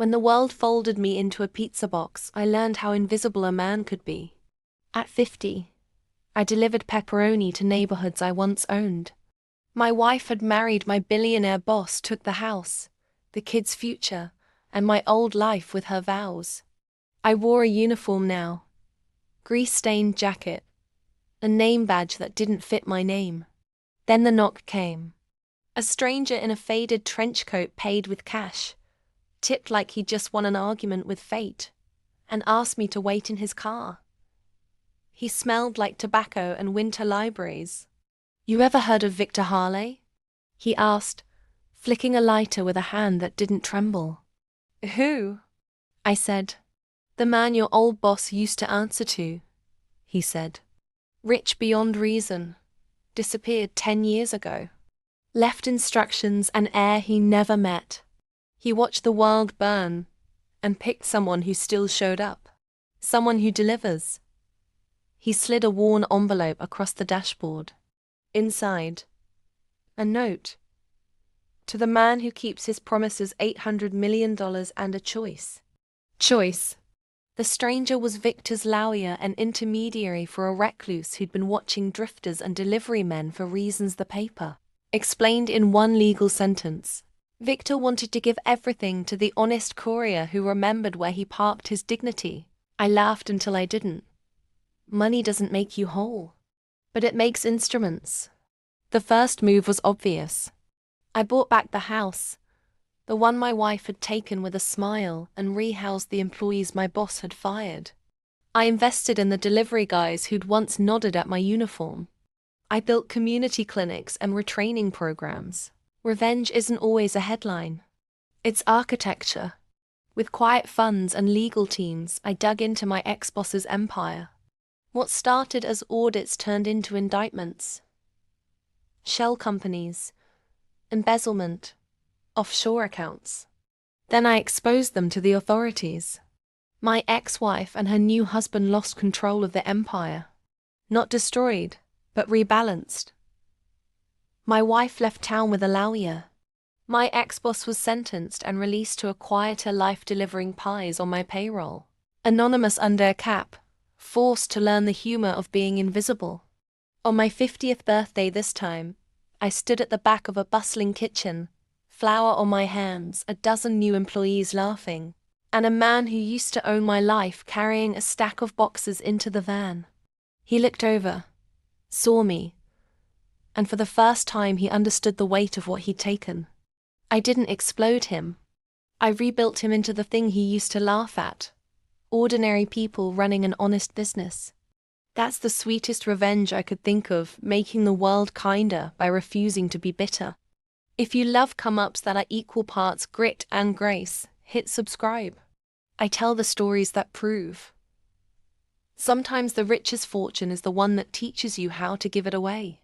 When the world folded me into a pizza box, I learned how invisible a man could be. At 50, I delivered pepperoni to neighborhoods I once owned. My wife had married my billionaire boss, took the house, the kids' future, and my old life with her vows. I wore a uniform now. Grease-stained jacket. A name badge that didn't fit my name. Then the knock came. A stranger in a faded trench coat paid with cash, tipped like he'd just won an argument with fate, and asked me to wait in his car. He smelled like tobacco and winter libraries. "You ever heard of Victor Harley?" he asked, flicking a lighter with a hand that didn't tremble. "Who?" I said. "The man your old boss used to answer to," he said. "Rich beyond reason. Disappeared 10 years ago. Left instructions and heir he never met. He watched the world burn and picked someone who still showed up. Someone who delivers." He slid a worn envelope across the dashboard. Inside, a note. "To the man who keeps his promises, $800 million and a choice." Choice. The stranger was Victor's lawyer and intermediary for a recluse who'd been watching drifters and delivery men for reasons the paper explained in one legal sentence. Victor wanted to give everything to the honest courier who remembered where he parked his dignity. I laughed until I didn't. Money doesn't make you whole, but it makes instruments. The first move was obvious. I bought back the house, the one my wife had taken with a smile, and rehoused the employees my boss had fired. I invested in the delivery guys who'd once nodded at my uniform. I built community clinics and retraining programs. Revenge isn't always a headline. It's architecture. With quiet funds and legal teams, I dug into my ex-boss's empire. What started as audits turned into indictments. Shell companies, embezzlement, offshore accounts. Then I exposed them to the authorities. My ex-wife and her new husband lost control of the empire. Not destroyed, but rebalanced. My wife left town with a lawyer. My ex-boss was sentenced and released to a quieter life delivering pies on my payroll. Anonymous under a cap, forced to learn the humor of being invisible. On my 50th birthday this time, I stood at the back of a bustling kitchen, flour on my hands, a dozen new employees laughing, and a man who used to own my life carrying a stack of boxes into the van. He looked over, saw me, and for the first time he understood the weight of what he'd taken. I didn't explode him. I rebuilt him into the thing he used to laugh at. Ordinary people running an honest business. That's the sweetest revenge I could think of, making the world kinder by refusing to be bitter. If you love come-ups that are equal parts grit and grace, hit subscribe. I tell the stories that prove. Sometimes the richest fortune is the one that teaches you how to give it away.